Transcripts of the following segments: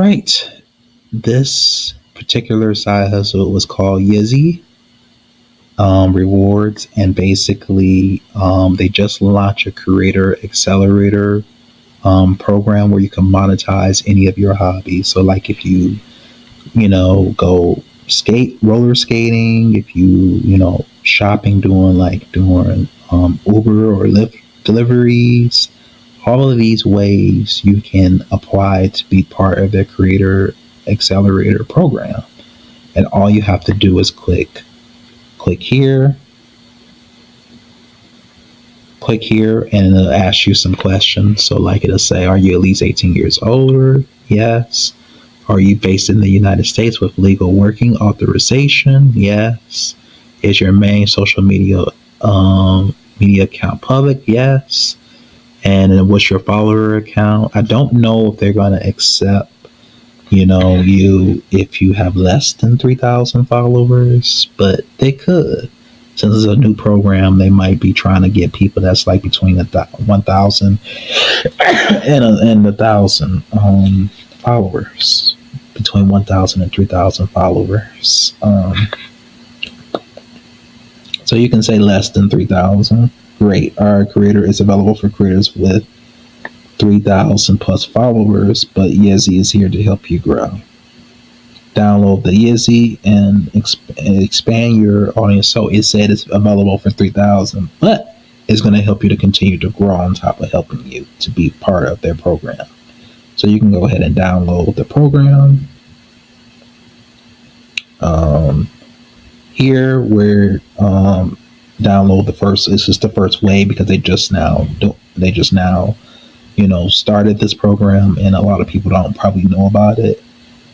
right. This particular side hustle was called Yzzy Rewards, and basically, they just launched a Creator Accelerator program where you can monetize any of your hobbies. So, like if go roller skating, if shopping, doing Uber or Lyft deliveries, all of these ways you can apply to be part of the Creator Accelerator program. And all you have to do is click here, and it'll ask you some questions. So, like, it'll say, are you at least 18 years older? Yes. Are you based in the United States with legal working authorization? Yes. Is your main social media account public? Yes. And then what's your follower account? I don't know if they're going to accept, you if you have less than 3,000 followers, but they could. Since it's a new program, they might be trying to get people that's like between 1,000 and 1,000 followers, between 1,000 and 3,000 followers. So you can say less than 3,000. Great. Our creator is available for creators with 3,000 plus followers, but Yzzy is here to help you grow. Download the Yzzy and expand your audience. So it said it's available for 3,000, but it's going to help you to continue to grow on top of helping you to be part of their program. So you can go ahead and download the program. Here, where download the first. This is the first way because they just now started this program, and a lot of people don't probably know about it.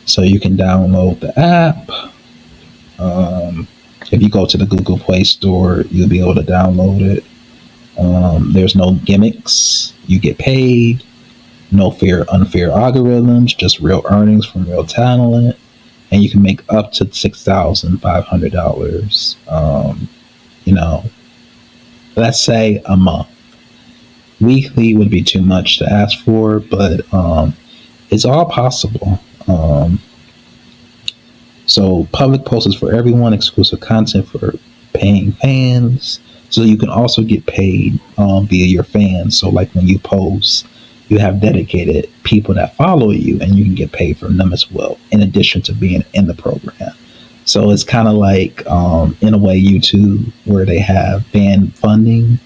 So you can download the app. If you go to the Google Play Store, you'll be able to download it. There's no gimmicks. You get paid. No unfair algorithms. Just real earnings from real talent. And you can make up to $6,500. Let's say a month. Weekly would be too much to ask for, but it's all possible. So public posts is for everyone, exclusive content for paying fans. So you can also get paid via your fans. So like when you post, you have dedicated people that follow you, and you can get paid from them as well, in addition to being in the program. So it's kind of like, in a way, YouTube, where they have fan funding,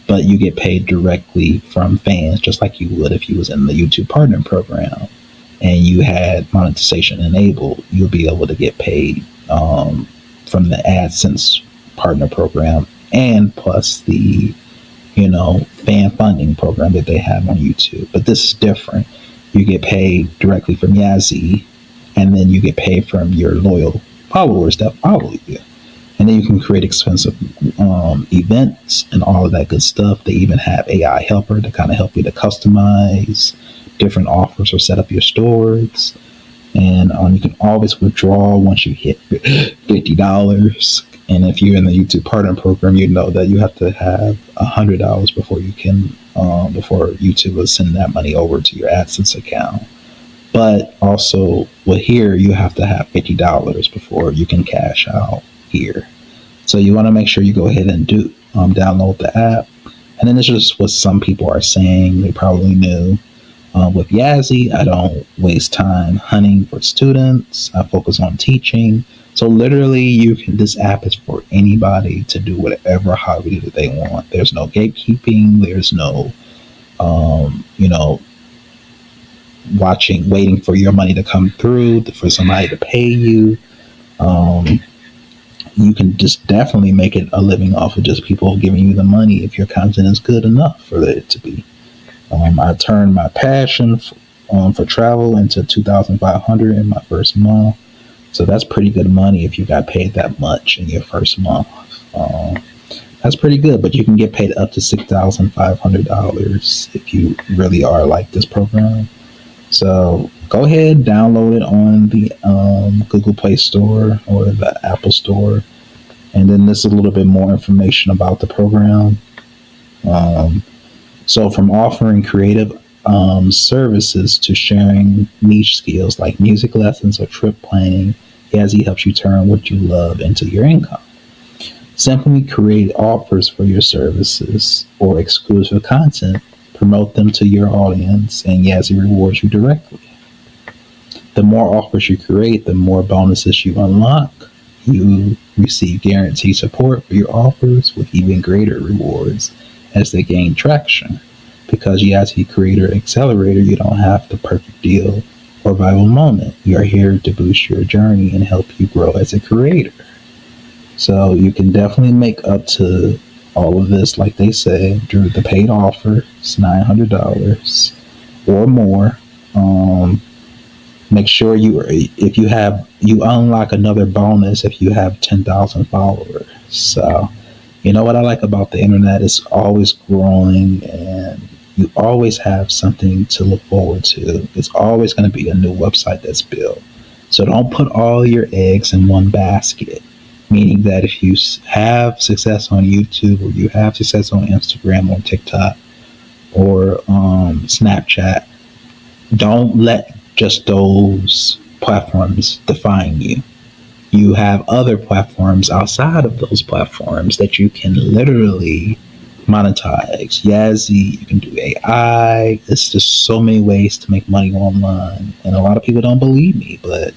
but you get paid directly from fans, just like you would if you was in the YouTube Partner Program and you had monetization enabled. You'll be able to get paid from the AdSense Partner Program, and plus the fan funding program that they have on YouTube. But this is different. You get paid directly from Yzzy, and then you get paid from your loyal followers that follow you. And then you can create expensive events and all of that good stuff. They even have AI helper to kind of help you to customize different offers or set up your stores. And you can always withdraw once you hit $50. And if you're in the YouTube Partner Program, you know that you have to have $100 before you can, before YouTube will send that money over to your AdSense account. But also, with here, you have to have $50 before you can cash out here. So you want to make sure you go ahead and download the app. And then this is just what some people are saying. They probably knew. With Yzzy, I don't waste time hunting for students. I focus on teaching. So literally, this app is for anybody to do whatever hobby that they want. There's no gatekeeping. There's no, waiting for your money to come through, for somebody to pay you. You can just definitely make it a living off of just people giving you the money if your content is good enough for it to be. I turned my passion for travel into $2,500 in my first month. So that's pretty good money if you got paid that much in your first month. That's pretty good, but you can get paid up to $6,500 if you really are like this program. So go ahead, download it on the Google Play Store or the Apple Store. And then this is a little bit more information about the program. So from offering creative services to sharing niche skills like music lessons or trip planning. Yazzie helps you turn what you love into your income. Simply create offers for your services or exclusive content, promote them to your audience, and Yazzie rewards you directly. The more offers you create, the more bonuses you unlock. You receive guaranteed support for your offers with even greater rewards as they gain traction. Because Yzzy Creator Accelerator, you don't have the perfect deal or viral moment. You are here to boost your journey and help you grow as a creator. So you can definitely make up to all of this, like they said, through the paid offer. It's $900 or more. Make sure if you have, you unlock another bonus if you have 10,000 followers. So, you know what I like about the internet? It's always growing and you always have something to look forward to. It's always going to be a new website that's built. So don't put all your eggs in one basket, meaning that if you have success on YouTube or you have success on Instagram or TikTok or Snapchat, don't let just those platforms define you. You have other platforms outside of those platforms that you can literally monetize. Yazzie, you can do AI. It's just so many ways to make money online, and a lot of people don't believe me. But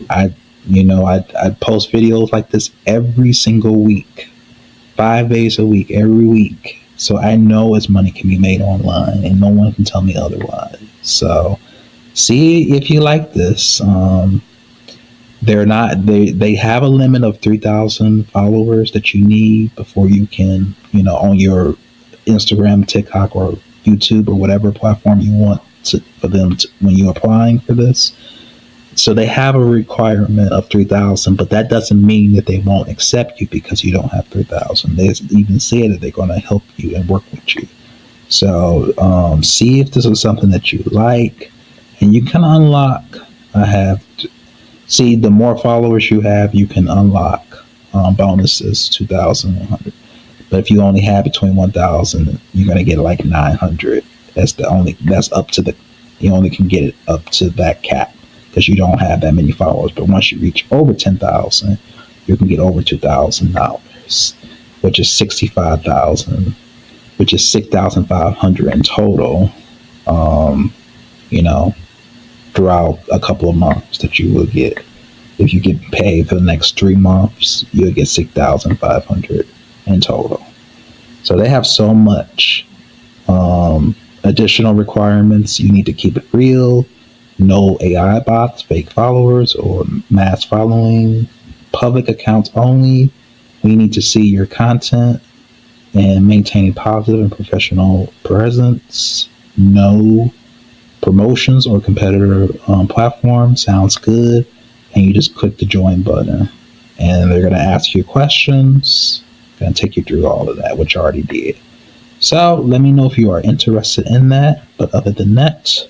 I I post videos like this every single week, 5 days a week, every week. So I know as money can be made online, and no one can tell me otherwise. So see if you like this. They have a limit of 3,000 followers that you need before you can, on your Instagram, TikTok, or YouTube, or whatever platform you want for them when you're applying for this. So they have a requirement of 3,000, but that doesn't mean that they won't accept you because you don't have 3,000. They even say that they're going to help you and work with you. So see if this is something that you like, and you can unlock. See, the more followers you have, you can unlock bonuses, 2,100. But if you only have between 1,000, you're going to get like 900. That's up to you only can get it up to that cap because you don't have that many followers. But once you reach over 10,000, you can get over $2,000, which is 65,000, which is 6,500 in total. Throughout a couple of months that you will get. If you get paid for the next 3 months, you'll get 6,500 in total. So they have so much additional requirements. You need to keep it real. No AI bots, fake followers, or mass following. Public accounts only. We need to see your content and maintain a positive and professional presence. No promotions or competitor platform. Sounds good. And you just click the join button, and they're going to ask you questions. Going to take you through all of that, which I already did. So let me know if you are interested in that. But other than that,